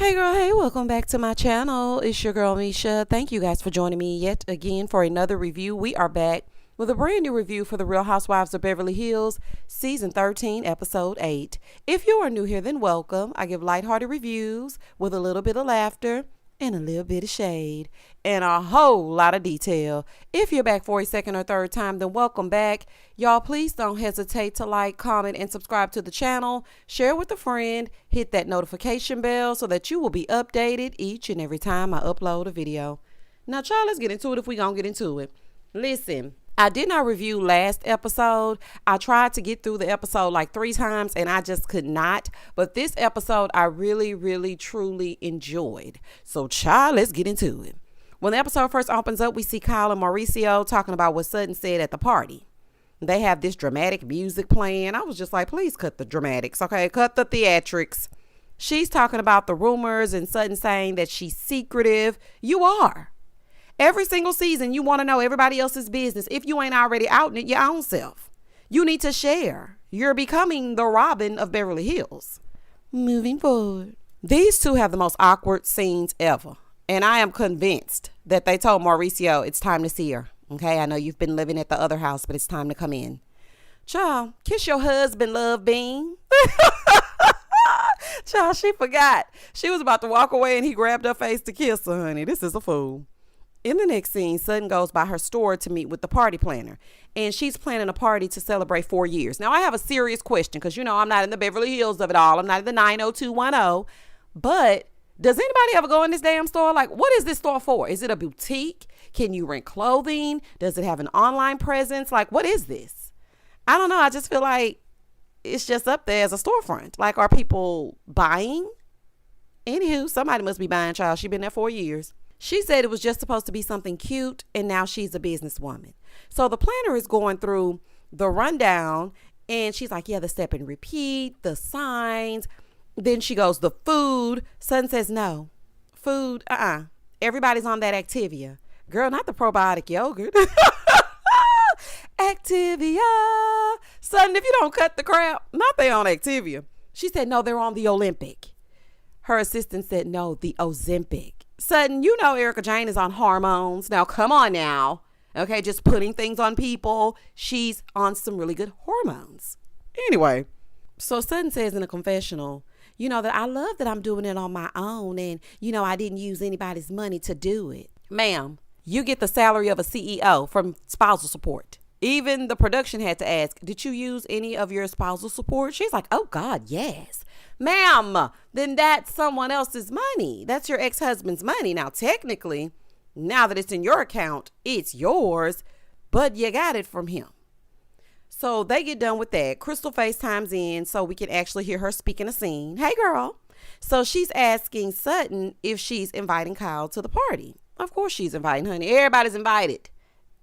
Hey girl, hey, welcome back to my channel. It's your girl Misha. Thank you guys for joining me yet again for another review. We are back with a brand new review for the Real Housewives of Beverly Hills, Season 13, Episode 8. If you are new here, then welcome. I give lighthearted reviews with a little bit of laughter and a little bit of shade and a whole lot of detail. If you're back for a second or third time, then welcome back. Y'all, please don't hesitate to like, comment, and subscribe to the channel. Share with a friend. Hit that notification bell so that you will be updated each and every time I upload a video. Now, y'all, let's get into it if we gonna get into it. Listen, I did not review last episode. I tried to get through the episode like 3 times and I just could not. But this episode I really, truly enjoyed. So, child, let's get into it. When the episode first opens up, we see Kyle and Mauricio talking about what Sutton said at the party. They have this dramatic music playing. I was just like, please cut the dramatics, okay? Cut the theatrics. She's talking about the rumors and Sutton saying that she's secretive. You are. Every single season, you want to know everybody else's business. If you ain't already outing it your own self, you need to share. You're becoming the Robin of Beverly Hills. Moving forward. These two have the most awkward scenes ever. And I am convinced that they told Mauricio it's time to see her. Okay, I know you've been living at the other house, but it's time to come in. Child, kiss your husband, love bean. Child, she forgot. She was about to walk away and he grabbed her face to kiss her, honey. This is a fool. In the next scene, Sutton goes by her store to meet with the party planner, and she's planning a party to celebrate 4 years. Now, I have a serious question because, you know, I'm not in the Beverly Hills of it all. I'm not in the 90210, but does anybody ever go in this damn store? Like, what is this store for? Is it a boutique? Can you rent clothing? Does it have an online presence? Like, what is this? I don't know. I just feel like it's just up there as a storefront. Like, are people buying? Anywho, somebody must be buying, child. She's been there 4 years. She said it was just supposed to be something cute, and now she's a businesswoman. So the planner is going through the rundown, and she's like, yeah, the step and repeat, the signs. Then she goes, the food. Sutton says, no. Food, everybody's on that Activia. Girl, not the probiotic yogurt. Activia. Sutton, if you don't cut the crap, not they on Activia. She said, no, they're on the Olympic. Her assistant said, no, the Ozempic. Sutton, you know Erica Jane is on hormones. Now, come on now. Okay, just putting things on people. She's on some really good hormones. Anyway, so Sutton says in a confessional, you know, that I love that I'm doing it on my own and, you know, I didn't use anybody's money to do it. Ma'am, you get the salary of a CEO from spousal support. Even the production had to ask, did you use any of your spousal support? She's like, oh, God, yes. Ma'am, then that's someone else's money. That's your ex-husband's money. Now, technically, now that it's in your account, it's yours, but you got it from him. So they get done with that. Crystal FaceTimes in so we can actually hear her speaking a scene. Hey, girl. So she's asking Sutton if she's inviting Kyle to the party. Of course she's inviting, honey. Everybody's invited.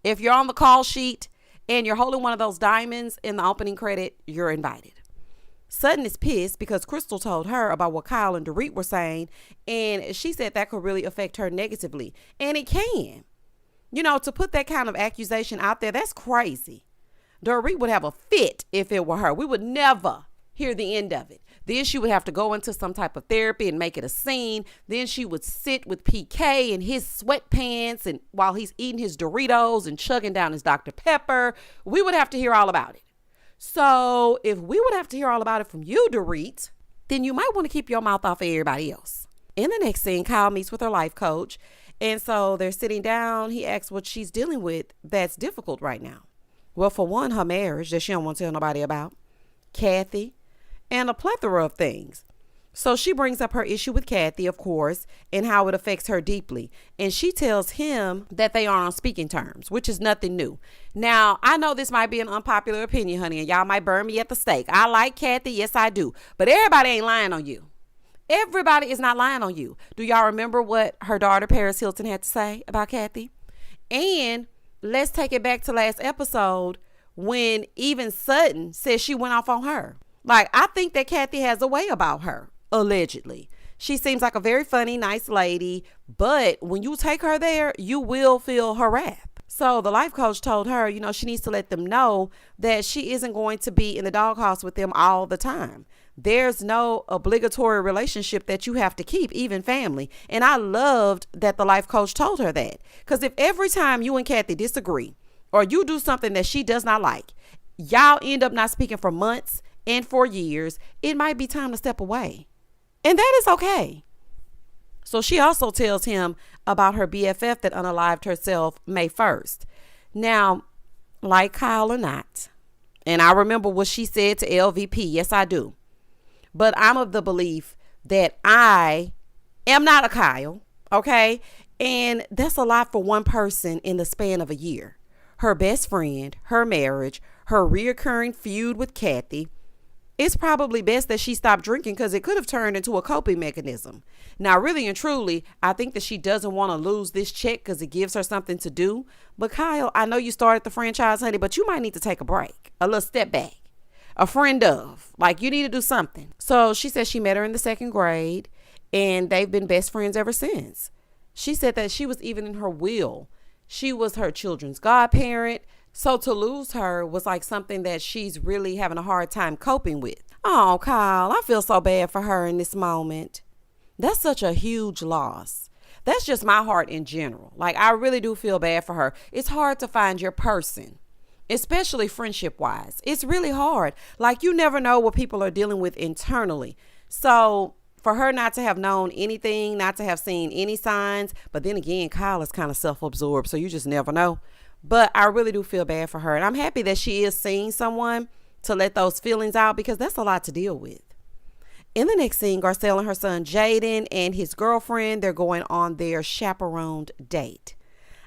If you're on the call sheet and you're holding one of those diamonds in the opening credit, you're invited. Sutton is pissed because Crystal told her about what Kyle and Dorit were saying, and she said that could really affect her negatively. And it can. You know, to put that kind of accusation out there, that's crazy. Dorit would have a fit if it were her. We would never hear the end of it. Then she would have to go into some type of therapy and make it a scene. Then she would sit with PK in his sweatpants and while he's eating his Doritos and chugging down his Dr. Pepper. We would have to hear all about it. So if we would have to hear all about it from you, Dorit, then you might want to keep your mouth off of everybody else. In the next scene, Kyle meets with her life coach. And so they're sitting down. He asks what she's dealing with that's difficult right now. Well, for one, her marriage that she don't want to tell nobody about, Kathy, and a plethora of things. So she brings up her issue with Kathy, of course, and how it affects her deeply. And she tells him that they are on speaking terms, which is nothing new. Now, I know this might be an unpopular opinion, honey, and y'all might burn me at the stake. I like Kathy. Yes, I do. But everybody ain't lying on you. Everybody is not lying on you. Do y'all remember what her daughter, Paris Hilton, had to say about Kathy? And let's take it back to last episode when even Sutton said she went off on her. Like, I think that Kathy has a way about her. Allegedly. She seems like a very funny, nice lady, but when you take her there, you will feel her wrath. So the life coach told her, you know, she needs to let them know that she isn't going to be in the doghouse with them all the time. There's no obligatory relationship that you have to keep, even family. And I loved that the life coach told her that. Because if every time you and Kathy disagree or you do something that she does not like, y'all end up not speaking for months and for years, it might be time to step away. And that is okay. So she also tells him about her BFF that unalived herself May 1st. Now, like Kyle or not, and I remember what she said to LVP. Yes, I do. But I'm of the belief that I am not a Kyle, okay? And that's a lot for one person in the span of a year. Her best friend, her marriage, her reoccurring feud with Kathy. It's probably best that she stopped drinking because it could have turned into a coping mechanism. Now, really and truly, I think that she doesn't want to lose this check because it gives her something to do. But Kyle, I know you started the franchise, honey, but you might need to take a break, a little step back. A friend of, like, you need to do something. So she said she met her in the 2nd grade and they've been best friends ever since. She said that she was even in her will. She was her children's godparent. So to lose her was like something that she's really having a hard time coping with. Oh, Kyle, I feel so bad for her in this moment. That's such a huge loss. That's just my heart in general. Like, I really do feel bad for her. It's hard to find your person, especially friendship wise. It's really hard. Like, you never know what people are dealing with internally. So for her not to have known anything, not to have seen any signs, but then again, Kyle is kind of self-absorbed, so you just never know. But I really do feel bad for her. And I'm happy that she is seeing someone to let those feelings out because that's a lot to deal with. In the next scene, Garcelle and her son Jaden and his girlfriend, they're going on their chaperoned date.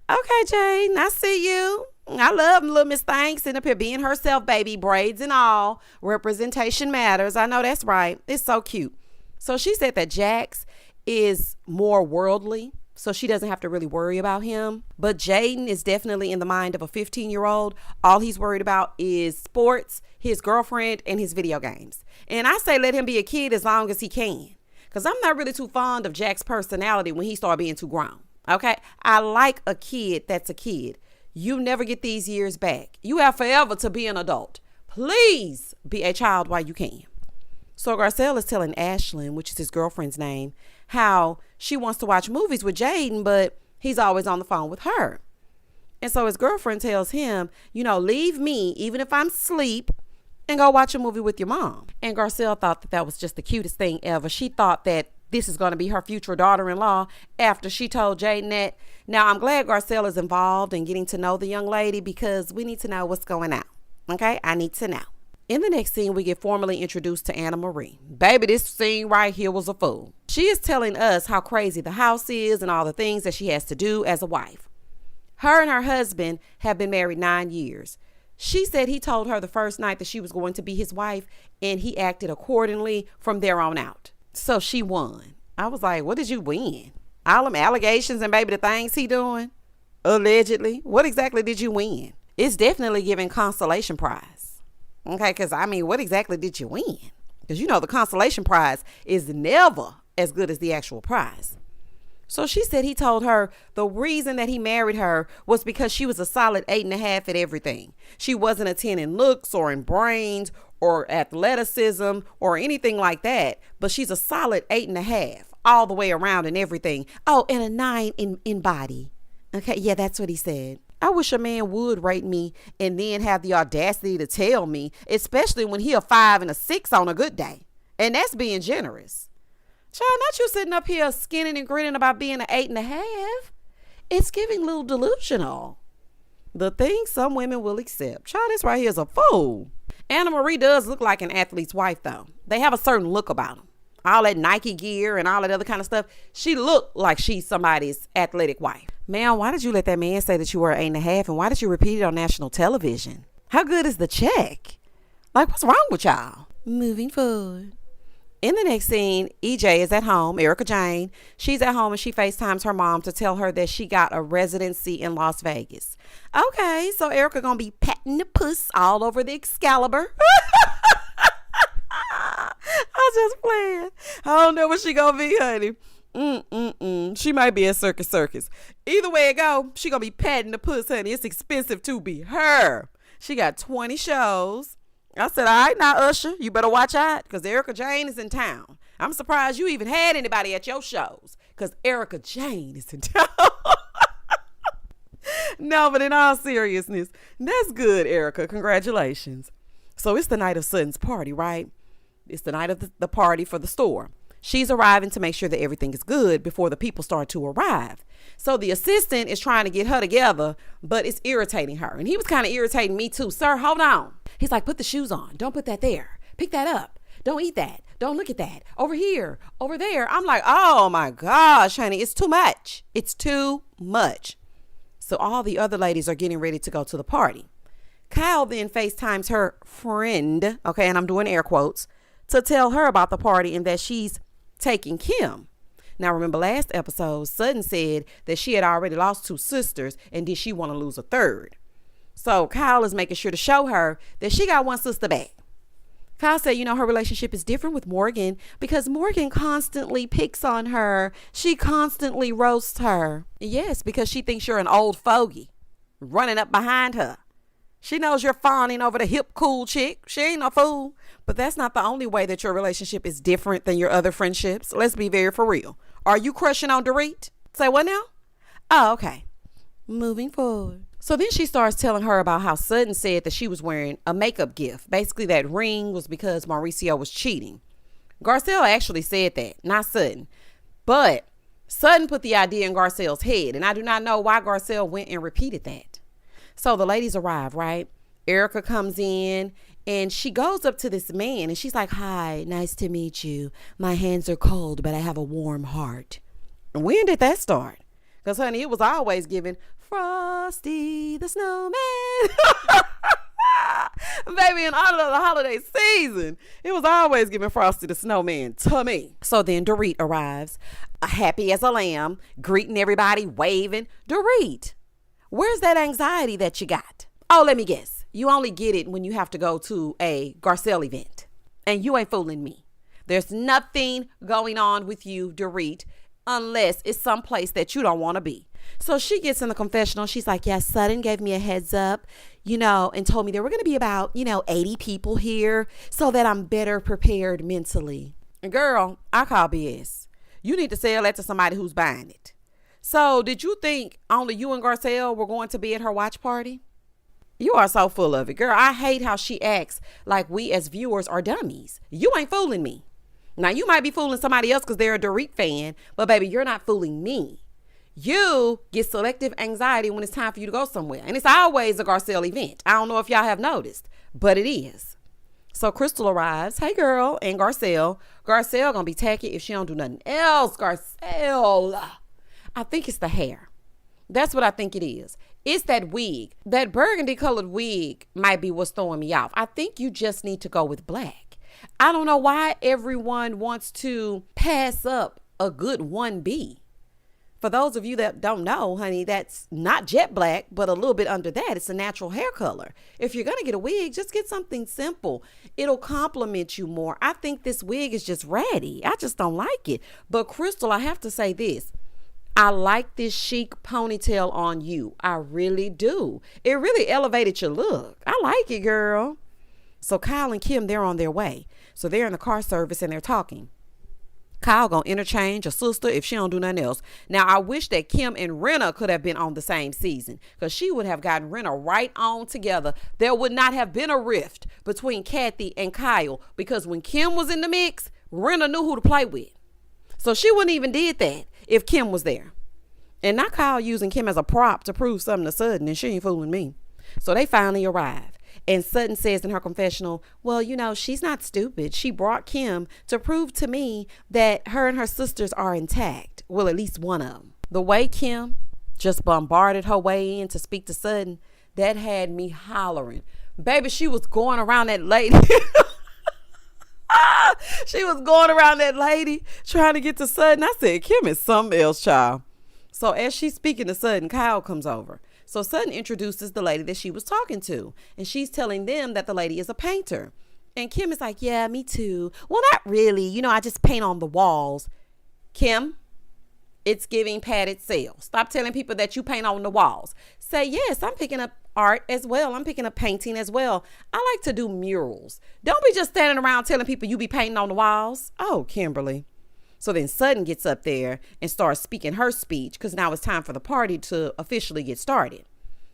Okay, Jaden, I see you. I love little Miss Thang sitting up here being herself, baby, braids and all. Representation matters. I know that's right. It's so cute. So she said that Jax is more worldly, so she doesn't have to really worry about him. But Jaden is definitely in the mind of a 15-year-old. All he's worried about is sports, his girlfriend, and his video games. And I say let him be a kid as long as he can. Because I'm not really too fond of Jack's personality when he started being too grown. Okay? I like a kid that's a kid. You never get these years back. You have forever to be an adult. Please be a child while you can. So Garcelle is telling Ashlyn, which is his girlfriend's name, how she wants to watch movies with Jaden, but he's always on the phone with her. And so his girlfriend tells him, leave me, even if I'm asleep, and go watch a movie with your mom. And Garcelle thought that was just the cutest thing ever. She thought that this is going to be her future daughter-in-law after she told Jaden that. Now, I'm glad Garcelle is involved in getting to know the young lady because we need to know what's going on. Okay? I need to know. In the next scene, we get formally introduced to Anna Marie. Baby, this scene right here was a fool. She is telling us how crazy the house is and all the things that she has to do as a wife. Her and her husband have been married 9 years. She said he told her the first night that she was going to be his wife, and he acted accordingly from there on out. So she won. I was like, what did you win? All them allegations and baby the things he doing? Allegedly. What exactly did you win? It's definitely giving consolation prize. Okay, because what exactly did you win? Because the consolation prize is never as good as the actual prize. So she said he told her the reason that he married her was because she was a solid 8.5 at everything. She wasn't a 10 in looks or in brains or athleticism or anything like that, but she's a solid 8.5 all the way around and everything. Oh, and a 9 in body. Okay, yeah, that's what he said. I wish a man would rate me and then have the audacity to tell me, especially when he a 5 and a 6 on a good day. And that's being generous. Child, not you sitting up here skinning and grinning about being an 8.5. It's giving a little delusional. The things some women will accept. Child, this right here is a fool. Anna Marie does look like an athlete's wife, though. They have a certain look about them. All that Nike gear and all that other kind of stuff. She looked like she's somebody's athletic wife. Man, why did you let that man say that you were 8.5? And why did you repeat it on national television? How good is the check? Like, what's wrong with y'all? Moving forward. In the next scene, EJ is at home, Erica Jane. She's at home and she FaceTimes her mom to tell her that she got a residency in Las Vegas. Okay, so Erica gonna be patting the puss all over the Excalibur. I'm just playing. I don't know what she gonna be, honey. She might be at Circus. Either way it go, she gonna be patting the puss, honey. It's expensive to be her. She got 20 shows. I said, all right now, Usher, you better watch out because Erica Jane is in town. I'm surprised you even had anybody at your shows because Erica Jane is in town. No, but in all seriousness, that's good, Erica. Congratulations. So it's the night of Sutton's party, right? It's the night of the party for the store. She's arriving to make sure that everything is good before the people start to arrive. So the assistant is trying to get her together, but it's irritating her. And he was kind of irritating me too. Sir, hold on. He's like, put the shoes on. Don't put that there. Pick that up. Don't eat that. Don't look at that. Over here. Over there. I'm like, oh my gosh, honey, it's too much. It's too much. So all the other ladies are getting ready to go to the party. Kyle then FaceTimes her friend, okay, and I'm doing air quotes, to tell her about the party and that she's taking Kim. Now, remember last episode, Sutton said that she had already lost 2 sisters and did she want to lose a third? So Kyle is making sure to show her that she got 1 sister back. Kyle said, her relationship is different with Morgan because Morgan constantly picks on her. She constantly roasts her. Yes, because she thinks you're an old fogey running up behind her. She knows you're fawning over the hip, cool chick. She ain't no fool. But that's not the only way that your relationship is different than your other friendships. Let's be very for real. Are you crushing on Dorit? Say what now? Oh, okay. Moving forward. So then she starts telling her about how Sutton said that she was wearing a makeup gift. Basically, that ring was because Mauricio was cheating. Garcelle actually said that, not Sutton. But Sutton put the idea in Garcelle's head, and I do not know why Garcelle went and repeated that. So the ladies arrive, right? Erica comes in, and she goes up to this man, and she's like, hi, nice to meet you. My hands are cold, but I have a warm heart. When did that start? Because, honey, it was always given Frosty the Snowman. Baby, in honor of the holiday season, it was always giving Frosty the Snowman to me. So then Dorit arrives, happy as a lamb, greeting everybody, waving. Dorit, where's that anxiety that you got? Oh, let me guess. You only get it when you have to go to a Garcelle event. And you ain't fooling me. There's nothing going on with you, Dorit, unless it's someplace that you don't want to be. So she gets in the confessional. She's like, yes, Sutton gave me a heads up, and told me there were going to be about, 80 people here so that I'm better prepared mentally. And girl, I call BS. You need to sell that to somebody who's buying it. So did you think only you and Garcelle were going to be at her watch party? You are so full of it, girl. I hate how she acts like we as viewers are dummies. You ain't fooling me. Now, you might be fooling somebody else because they're a Dorit fan, but baby, you're not fooling me. You get selective anxiety when it's time for you to go somewhere. And it's always a Garcelle event. I don't know if y'all have noticed, but it is. So Crystal arrives. Hey, girl. And Garcelle going to be tacky if she don't do nothing else. Garcelle. I think it's the hair. That's what I think it is. It's that wig. That burgundy colored wig might be what's throwing me off. I think you just need to go with black. I don't know why everyone wants to pass up a good 1B. For those of you that don't know, honey, that's not jet black, but a little bit under that. It's a natural hair color. If you're going to get a wig, just get something simple. It'll complement you more. I think this wig is just ratty. I just don't like it. But Crystal, I have to say this. I like this chic ponytail on you. I really do. It really elevated your look. I like it, girl. So Kyle and Kim, they're on their way. So they're in the car service and they're talking. Kyle gonna interchange a sister if she don't do nothing else. Now, I wish that Kim and Renna could have been on the same season because she would have gotten Renna right on together. There would not have been a rift between Kathy and Kyle because when Kim was in the mix, Renna knew who to play with. So she wouldn't even did that if Kim was there. And not Kyle using Kim as a prop to prove something to Sutton, and she ain't fooling me. So they finally arrive. And Sutton says in her confessional, well, she's not stupid. She brought Kim to prove to me that her and her sisters are intact. Well, at least one of them. The way Kim just bombarded her way in to speak to Sutton, that had me hollering. Baby, she was going around that lady. She was going around that lady trying to get to Sutton. I said, Kim is something else, child. So as she's speaking to Sutton, Kyle comes over. So Sutton introduces the lady that she was talking to, and she's telling them that the lady is a painter. And Kim is like, yeah, me too. Well, not really. I just paint on the walls. Kim, it's giving padded sales. Stop telling people that you paint on the walls. Say, yes, I'm picking up art as well. I'm picking up painting as well. I like to do murals. Don't be just standing around telling people you be painting on the walls. Oh, Kimberly. So then Sutton gets up there and starts speaking her speech because now it's time for the party to officially get started.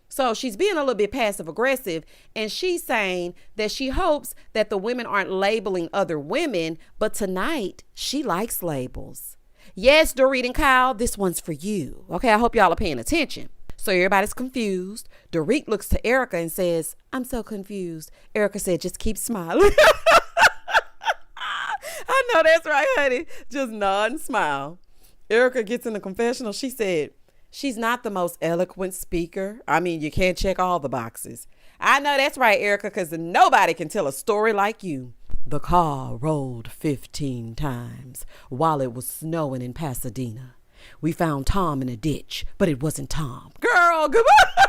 So she's being a little bit passive aggressive, and she's saying that she hopes that the women aren't labeling other women, but tonight she likes labels. Yes, Dorit and Kyle, this one's for you. Okay, I hope y'all are paying attention. So everybody's confused. Dorit looks to Erica and says, I'm so confused. Erica said, just keep smiling. I know that's right, honey. Just nod and smile. Erica gets in the confessional. She said, she's not the most eloquent speaker. I mean, you can't check all the boxes. I know that's right, Erica, because nobody can tell a story like you. The car rolled 15 times while it was snowing in Pasadena. We found Tom in a ditch, but it wasn't Tom. Girl, goodbye.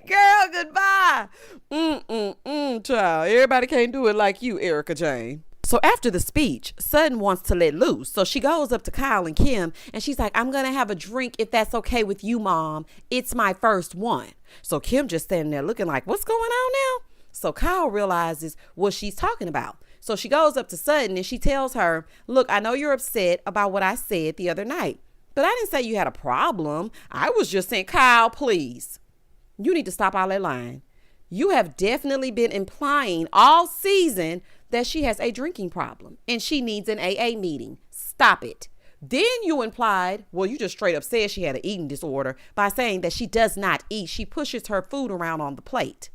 Girl, goodbye. Child. Everybody can't do it like you, Erica Jane. So after the speech, Sutton wants to let loose. So she goes up to Kyle and Kim and she's like, I'm going to have a drink if that's okay with you, Mom. It's my first one. So Kim just standing there looking like, what's going on now? So Kyle realizes what she's talking about. So she goes up to Sutton and she tells her, look, I know you're upset about what I said the other night, but I didn't say you had a problem. I was just saying, Kyle, please, you need to stop all that lying. You have definitely been implying all season that she has a drinking problem and she needs an AA meeting. Stop it. Then you implied, well, you just straight up said she had an eating disorder by saying that she does not eat. She pushes her food around on the plate.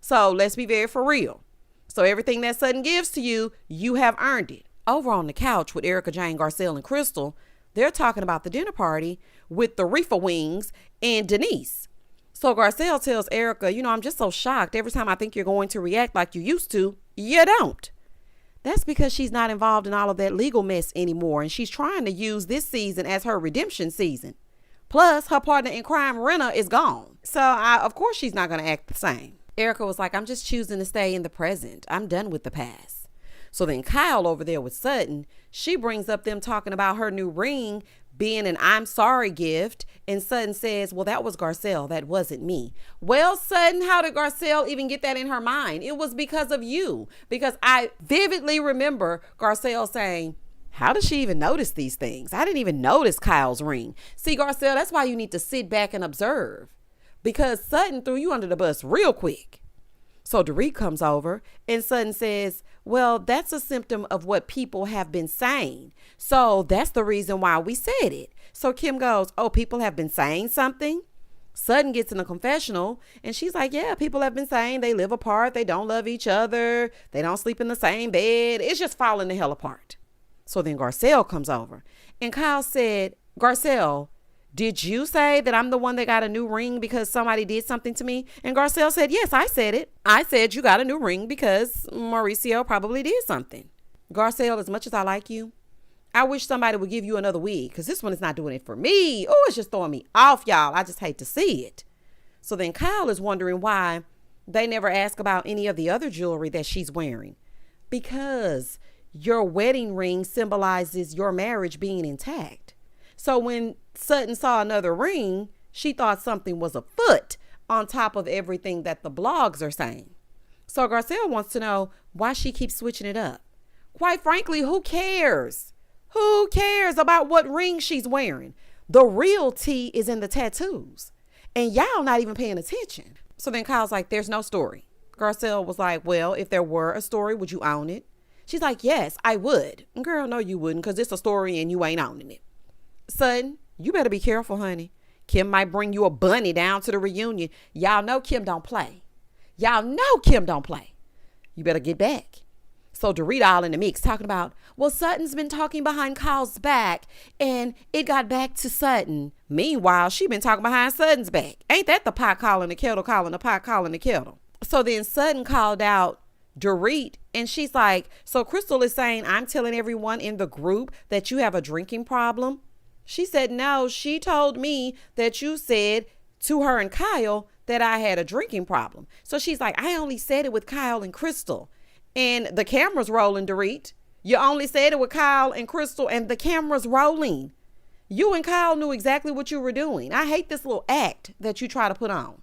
So let's be very for real. So everything that Sutton gives to you, you have earned it. Over on the couch with Erica Jane, Garcelle, and Crystal, they're talking about the dinner party with the Reefer Wings and Denise. So Garcelle tells Erica, I'm just so shocked. Every time I think you're going to react like you used to, you don't. That's because she's not involved in all of that legal mess anymore. And she's trying to use this season as her redemption season. Plus, her partner in crime, Renna, is gone. So, of course, she's not going to act the same. Erica was like, I'm just choosing to stay in the present. I'm done with the past. So then Kyle over there with Sutton, she brings up them talking about her new ring being an I'm sorry gift. And Sutton says, well, that was Garcelle. That wasn't me. Well, Sutton, how did Garcelle even get that in her mind? It was because of you. Because I vividly remember Garcelle saying, how does she even notice these things? I didn't even notice Kyle's ring. See, Garcelle, that's why you need to sit back and observe. Because Sutton threw you under the bus real quick. So Dorit comes over and Sutton says, well, that's a symptom of what people have been saying. So that's the reason why we said it. So Kim goes, oh, people have been saying something? Sutton gets in a confessional and she's like, yeah, people have been saying they live apart. They don't love each other. They don't sleep in the same bed. It's just falling the hell apart. So then Garcelle comes over and Kyle said, Garcelle, did you say that I'm the one that got a new ring because somebody did something to me? And Garcelle said, yes, I said it. I said you got a new ring because Mauricio probably did something. Garcelle, as much as I like you, I wish somebody would give you another wig because this one is not doing it for me. Oh, it's just throwing me off, y'all. I just hate to see it. So then Kyle is wondering why they never ask about any of the other jewelry that she's wearing. Because your wedding ring symbolizes your marriage being intact. So when Sutton saw another ring, she thought something was afoot on top of everything that the blogs are saying. So Garcelle wants to know why she keeps switching it up. Quite frankly, who cares? Who cares about what ring she's wearing? The real tea is in the tattoos. And y'all not even paying attention. So then Kyle's like, there's no story. Garcelle was like, well, if there were a story, would you own it? She's like, yes, I would. Girl, no, you wouldn't because it's a story and you ain't owning it. Sutton, you better be careful, honey. Kim might bring you a bunny down to the reunion. Y'all know Kim don't play. Y'all know Kim don't play. You better get back. So Dorit all in the mix talking about, well, Sutton's been talking behind Kyle's back and it got back to Sutton. Meanwhile, she been talking behind Sutton's back. Ain't that the pot calling the kettle, calling the pot, calling the kettle? So then Sutton called out Dorit and she's like, so Crystal is saying I'm telling everyone in the group that you have a drinking problem. She said, no, she told me that you said to her and Kyle that I had a drinking problem. So she's like, I only said it with Kyle and Crystal. And the camera's rolling, Dorit. You only said it with Kyle and Crystal and the camera's rolling. You and Kyle knew exactly what you were doing. I hate this little act that you try to put on.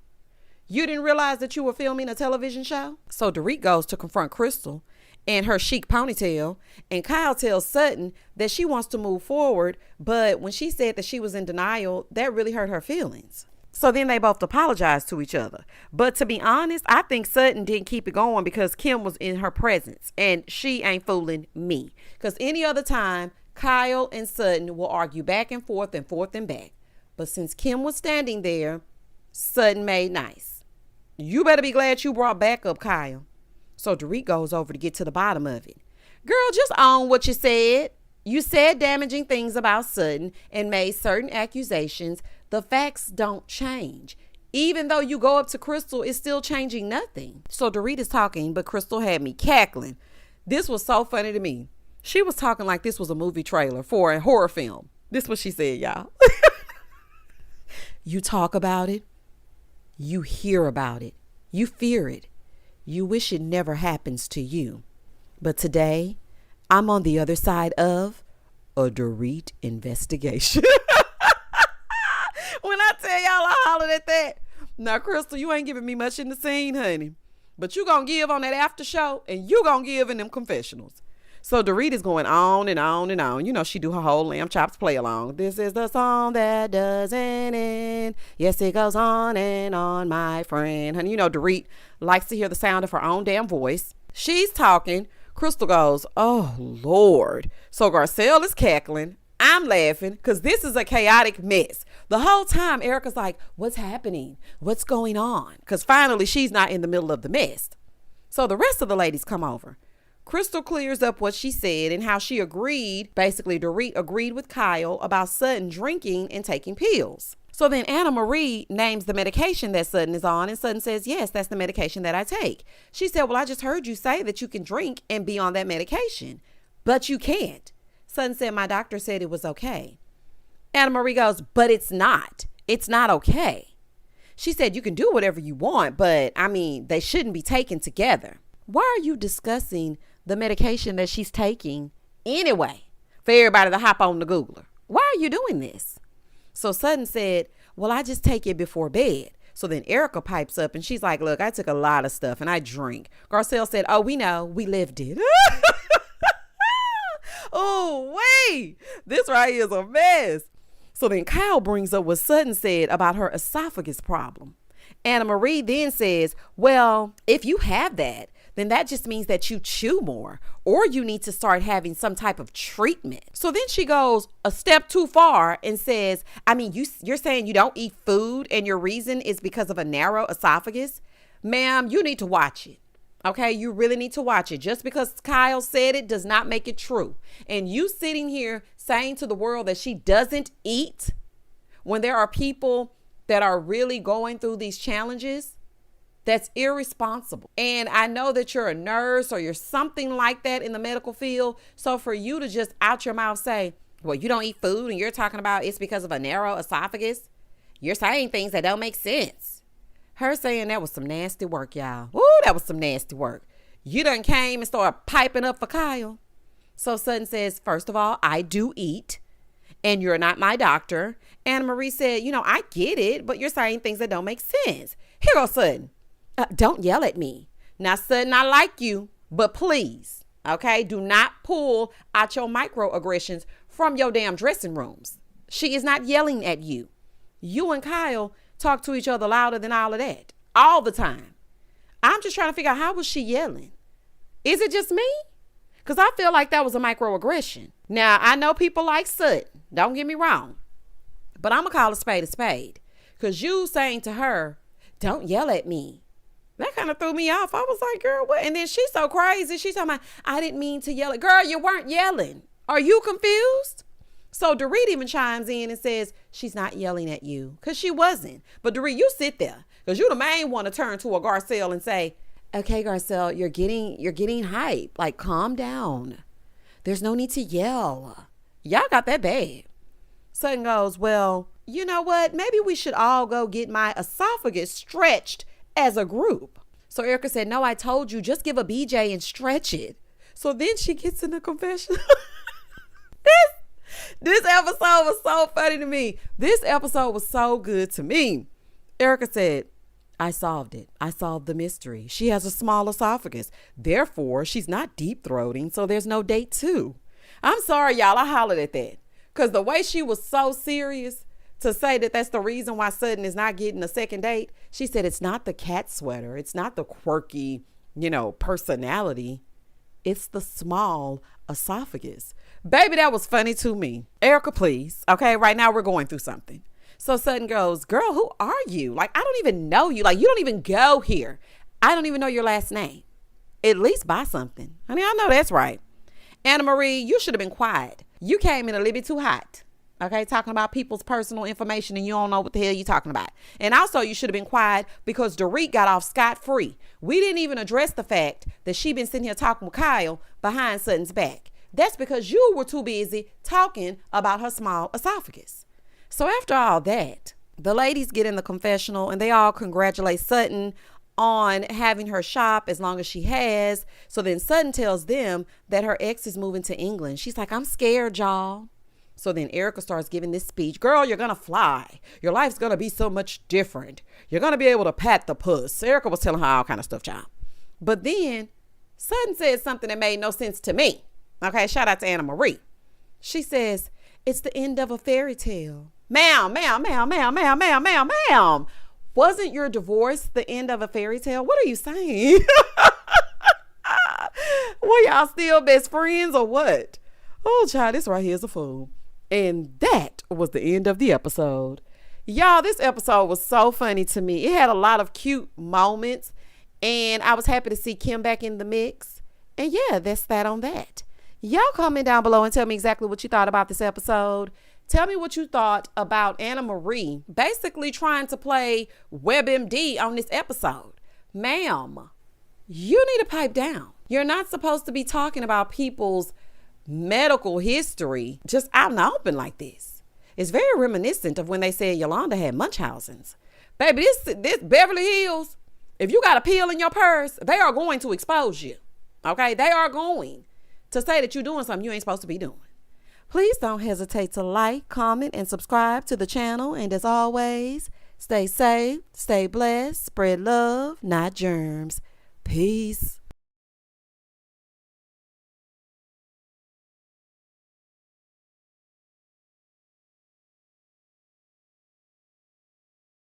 You didn't realize that you were filming a television show? So Dorit goes to confront Crystal and her chic ponytail, and Kyle tells Sutton that she wants to move forward, but when she said that she was in denial, that really hurt her feelings. So then they both apologize to each other. But to be honest, I think Sutton didn't keep it going because Kim was in her presence, and she ain't fooling me. Because any other time, Kyle and Sutton will argue back and forth and back. But since Kim was standing there, Sutton made nice. You better be glad you brought back up Kyle. So Dorit goes over to get to the bottom of it. Girl, just own what you said. You said damaging things about Sutton and made certain accusations. The facts don't change. Even though you go up to Crystal, it's still changing nothing. So Dorit is talking, but Crystal had me cackling. This was so funny to me. She was talking like this was a movie trailer for a horror film. This is what she said, y'all. You talk about it. You hear about it. You fear it. You wish it never happens to you. But today, I'm on the other side of a Dorit investigation. When I tell y'all I hollered at that. Now, Crystal, you ain't giving me much in the scene, honey. But you gonna give on that after show, and you gonna give in them confessionals. So Dorit is going on and on and on. You know, she do her whole lamb chops play along. This is the song that doesn't end. Yes, it goes on and on, my friend. And you know, Dorit likes to hear the sound of her own damn voice. She's talking. Crystal goes, oh, Lord. So Garcelle is cackling. I'm laughing because this is a chaotic mess. The whole time, Erica's like, what's happening? What's going on? Because finally, she's not in the middle of the mess. So the rest of the ladies come over. Crystal clears up what she said and how she agreed. Basically, Dorit agreed with Kyle about Sutton drinking and taking pills. So then Anna Marie names the medication that Sutton is on, and Sutton says, yes, that's the medication that I take. She said, well, I just heard you say that you can drink and be on that medication, but you can't. Sutton said, my doctor said it was okay. Anna Marie goes, but it's not. It's not okay. She said, you can do whatever you want, but I mean, they shouldn't be taken together. Why are you discussing the medication that she's taking anyway? For everybody to hop on the Googler. Why are you doing this? So Sutton said, well, I just take it before bed. So then Erica pipes up and she's like, look, I took a lot of stuff and I drink. Garcelle said, oh, we know, we lived it. Oh, wait, this right here is a mess. So then Kyle brings up what Sutton said about her esophagus problem. Anna Marie then says, well, if you have that, then that just means that you chew more or you need to start having some type of treatment. So then she goes a step too far and says, I mean, you're saying you don't eat food and your reason is because of a narrow esophagus? Ma'am, you need to watch it. Okay, you really need to watch it. Just because Kyle said it does not make it true. And you sitting here saying to the world that she doesn't eat when there are people that are really going through these challenges, that's irresponsible. And I know that you're a nurse or you're something like that in the medical field. So for you to just out your mouth say, well, you don't eat food and you're talking about it's because of a narrow esophagus, you're saying things that don't make sense. Her saying that was some nasty work, y'all. Ooh, that was some nasty work. You done came and started piping up for Kyle. So Sutton says, first of all, I do eat and you're not my doctor. Anna Marie said, you know, I get it, but you're saying things that don't make sense. Here goes Sutton. Don't yell at me. Now, Sutton, I like you, but please, okay, do not pull out your microaggressions from your damn dressing rooms. She is not yelling at you. You and Kyle talk to each other louder than all of that all the time. I'm just trying to figure out, how was she yelling? Is it just me? Because I feel like that was a microaggression. Now, I know people like Sutton. Don't get me wrong. But I'm going to call a spade. Because you saying to her, don't yell at me. That kind of threw me off. I was like, girl, what? And then she's so crazy. She's talking about, I didn't mean to yell. Girl, you weren't yelling. Are you confused? So Dorit even chimes in and says, she's not yelling at you. Because she wasn't. But Dorit, you sit there. Because you the main one to turn to a Garcelle and say, okay, Garcelle, you're getting hype. Like, calm down. There's no need to yell. Y'all got that bad. Sutton goes, well, you know what? Maybe we should all go get my esophagus stretched as a group. So Erica said, no, I told you, just give a BJ and stretch it. So then she gets in the confession. This episode was so funny to me. This episode was so good to me. Erica said, I solved it. I solved the mystery. She has a small esophagus. Therefore, she's not deep throating, so there's no date 2. I'm sorry, y'all. I hollered at that. Because the way she was so serious to say that that's the reason why Sutton is not getting a second date. She said it's not the cat sweater. It's not the quirky, personality. It's the small esophagus. Baby, that was funny to me. Erica, please. Okay, right now we're going through something. So Sutton goes, girl, who are you? Like, I don't even know you. Like, you don't even go here. I don't even know your last name. At least buy something. Honey, I know that's right. Anna Marie, you should have been quiet. You came in a little bit too hot. Okay, talking about people's personal information and you don't know what the hell you're talking about. And also, you should have been quiet because Dorit got off scot-free. We didn't even address the fact that she been sitting here talking with Kyle behind Sutton's back. That's because you were too busy talking about her small esophagus. So after all that, the ladies get in the confessional and they all congratulate Sutton on having her shop as long as she has. So then Sutton tells them that her ex is moving to England. She's like, I'm scared, y'all. So then Erica starts giving this speech. Girl, you're going to fly. Your life's going to be so much different. You're going to be able to pat the puss. Erica was telling her all kind of stuff, y'all. But then Sutton said something that made no sense to me. Okay, shout out to Anna Marie. She says, it's the end of a fairy tale. Ma'am. Wasn't your divorce the end of a fairy tale? What are you saying? Were y'all still best friends or what? Oh, child, this right here is a fool. And that was the end of the episode. Y'all, this episode was so funny to me. It had a lot of cute moments. And I was happy to see Kim back in the mix. And yeah, that's that on that. Y'all comment down below and tell me exactly what you thought about this episode. Tell me what you thought about Anna Marie basically trying to play WebMD on this episode. Ma'am, you need to pipe down. You're not supposed to be talking about people's medical history just out in the open like this. It's very reminiscent of when they said Yolanda had Munchausen's. Baby, this Beverly Hills, if you got a pill in your purse, they are going to expose you. Okay? They are going to say that you're doing something you ain't supposed to be doing. Please don't hesitate to like, comment, and subscribe to the channel. And as always, stay safe, stay blessed, spread love, not germs. Peace.